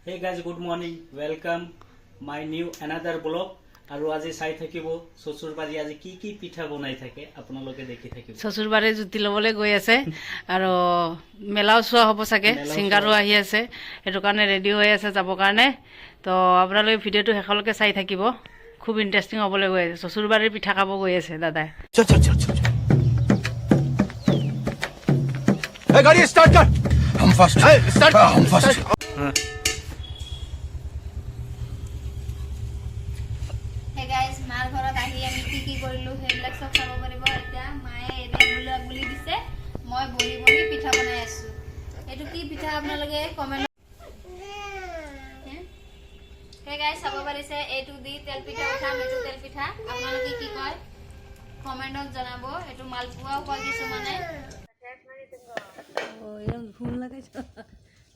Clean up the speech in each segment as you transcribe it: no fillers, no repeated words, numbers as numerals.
Hey guys, good morning. Welcome my new another blog. আৰু আজি চাই থাকিব শ্বশুৰবাৰী আজি কি কি পিঠা বনাই থাকে আপোনালোকে দেখি থাকিব। শ্বশুৰবাৰী জুতি ল'বলৈ গৈ আছে আৰু মেলাও চোৱা হ'ব চাগে, সিংগাৰো আহি আছে, সেইটো কাৰণে ৰেডি হৈ আছে যাবৰ কাৰণে। তো আপোনালোকে ভিডিঅ'টো শেষলৈকে চাই থাকিব, খুব ইণ্টাৰেষ্টিং হ'বলৈ গৈ আছে। শ্বশুৰবাৰীৰ পিঠা খাব গৈ আছে দাদাই। गाड़ी स्टार्ट कर हम फर्स्ट स्टार्ट हम फर्स्ट हे गाइस मार घरत आহি আমি কি কৰিলো হেবিলাক সব খাব পাৰিব। এতিয়া মায়ে এটা গুলি দিছে, মই বহি বহি পিঠা বনাই আছো। এটো কি পিঠা আপোনালোকে কমেন্ট হে গাইস চাব পাৰিছে। এটো দি তেল পিঠা উঠাম, এটো তেল পিঠা আপোনালোকে কি কয় কমেন্টত জনাব। এটো মালপুৱাও কয় কিছু মানে। ও এরকম ফোন লাগাইছো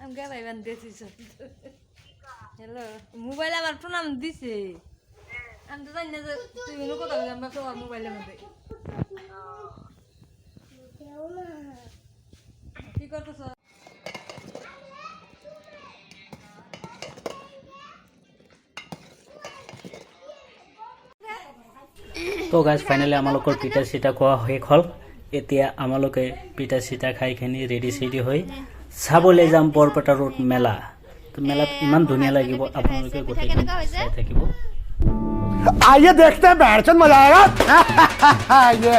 আমি কে ভাই বান দিছিস। হ্যালো মোবাইল আমার প্রণাম দিছে, আমি তো জানি না যে তুই এনে কথা বলি আমরা তো মোবাইলের মধ্যে কি করতেছ। তো গাইজ ফাইনেলি আমালোকৰ পিঠা চিঠা খোৱা শেষ হ'ল। এতিয়া আমালোকে পিঠা চিঠা খাই খিনি ৰেডি চেডি হৈ চাবলৈ যাম বৰপেটা ৰোড মেলা। তো মেলাত ইমান ধুনীয়া লাগিব, আপোনালোকে গোটেইখিনি চাই থাকিব। आइए देखते हैं बैठन मजा आएगा ये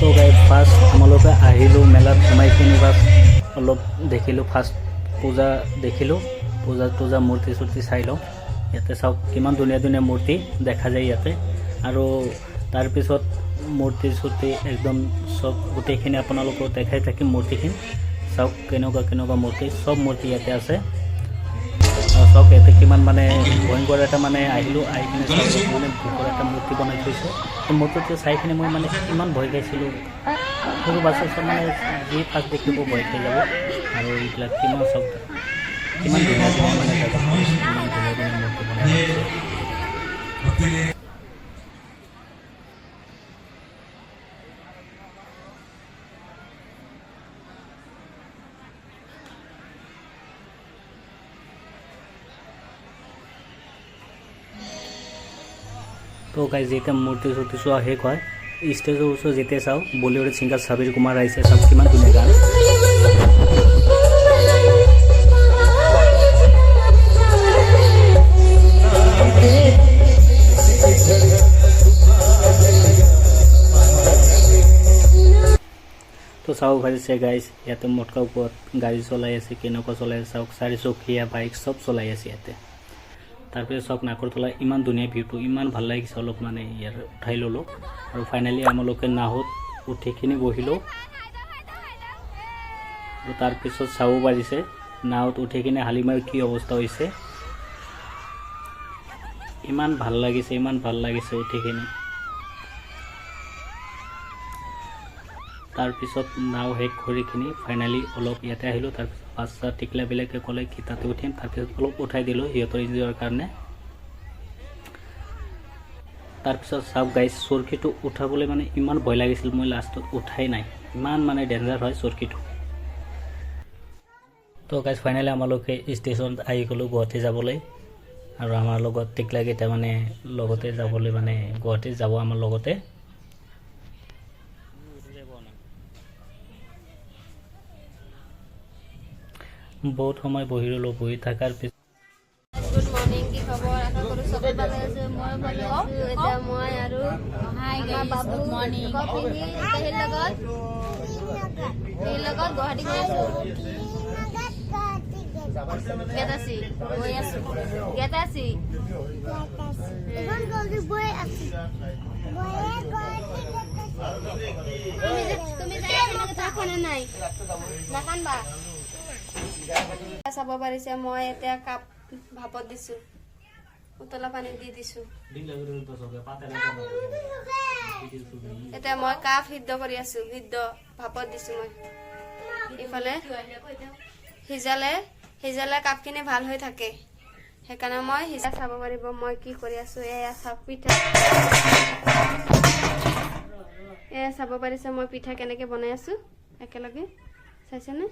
তো গাইজ ফাৰ্ষ্ট আমালোকে আহিলোঁ মেলাত, সোমাইখিনি ফাৰ্ষ্ট অলপ দেখিলোঁ, ফাৰ্ষ্ট পূজা দেখিলোঁ, পূজা টূজা মূৰ্তি চূৰ্তি চাই লওঁ। ইয়াতে চাওক কিমান ধুনীয়া ধুনীয়া মূৰ্তি দেখা যায় ইয়াতে। আৰু তাৰপিছত মূৰ্তি চূৰ্তি একদম চব গোটেইখিনি আপোনালোকক দেখাই থাকিম। মূৰ্তিখিনি চাওক কেনেকুৱা কেনেকুৱা মূৰ্তি, চব মূৰ্তি ইয়াতে আছে। চাওক ইয়াতে কিমান মানে ভয়ংকৰ এটা মানে আহিলোঁ, আহি কিনে চাওক মানে ভয়ংকৰ এটা মূৰ্তি বনাই থৈছে। সেই মূৰ্তিটো চাই কিনে মই মানে ইমান ভয় খাইছিলোঁ। সৰু বাচ্ছা চব মানে যি ফাৰ্ষ্ট দেখিব ভয় খাই যাব। আৰু এইবিলাক কিমান চব কিমান ধুনীয়া ধুনীয়া মানে জেগা, কিমান ধুনীয়া ধুনীয়া মূৰ্তি বনাই থৈছে। তো গাইজ যেতিয়া মূৰ্তি চূৰ্তি চোৱা শেষ হয়, ষ্টেজৰ ওচৰত যেতিয়া চাওঁ বলিউড ছিংগাৰ সাবিৰ কুমাৰ আহিছে। চাওক কিমান ধুনীয়া গান। তো চাওক ভাবিছে গাইজ ইয়াতে মটকা ওপৰত গাড়ী চলাই আছে, কেনেকুৱা চলাই আছে চাওক, চাৰিচকীয়া বাইক চব চলাই আছে ইয়াতে। তাৰপিছত চাওক নাকৰতলা ইমান ধুনীয়া ভিউটো, ইমান ভাল লাগিছে। অলপ মানে ইয়াৰ উঠাই ল'লোঁ আৰু ফাইনেলি আমালোকে নাৱত উঠিখিনি বহিলোঁ। আৰু তাৰপিছত চাব পাৰিছে নাৱত উঠি কিনে হালিমাৰ কি অৱস্থা হৈছে। ইমান ভাল লাগিছে, ইমান ভাল লাগিছে উঠিখিনি। তাৰপিছত নাও শেষ কৰিখিনি ফাইনেলি অলপ ইয়াতে আহিলোঁ। তাৰপিছত বাচ্চা টিকলাবিলাকে ক'লে কি তাতে উঠিম, তাৰপিছত অলপ উঠাই দিলোঁ সিহঁতৰ ইনজয়ৰ কাৰণে। তাৰপিছত চাওক গাইজ চৰখীটো উঠাবলৈ মানে ইমান ভয় লাগিছিল, মই লাষ্টত উঠাই নাই, ইমান মানে ডেঞ্জাৰ হয় চৰখীটো। তো গাইজ ফাইনেলি আমালোকে ষ্টেচনত আহি গ'লোঁ গুৱাহাটী যাবলৈ। আৰু আমাৰ লগত টিকলাকেইটা মানে লগতে যাবলৈ মানে গুৱাহাটী যাব আমাৰ লগতে। বহুত সময় বহি ৰ'লো, বহি থকাৰ পিছত গুড মৰ্নিং, কি খবৰ? আশা কৰোঁ চবেই ভালে আছে। মই ভালে আছোঁ। এতিয়া মই আৰু হাই গাইস গুড মৰ্নিং হেৰিৰ লগত গুৱাহাটী গৈ আছোঁ। গেটাচি গৈ আছোঁ, গেটাচি তুমি নাই নাকানবা। চাব পাৰিছে মই এতিয়া কাপ ভাপত দিছোঁ, উতলা পানী দি দিছোঁ। এতিয়া মই কাপ সিদ্ধ কৰি আছোঁ, সিদ্ধ ভাপত দিছোঁ মই। ইফালে সিজালে কাপখিনি ভাল হৈ থাকে, সেইকাৰণে মই সিজা চাব পাৰিব মই কি কৰি আছোঁ। এয়া চাওক পিঠা, এয়া চাব পাৰিছে মই পিঠা কেনেকৈ বনাই আছোঁ একেলগে, চাইছেনে?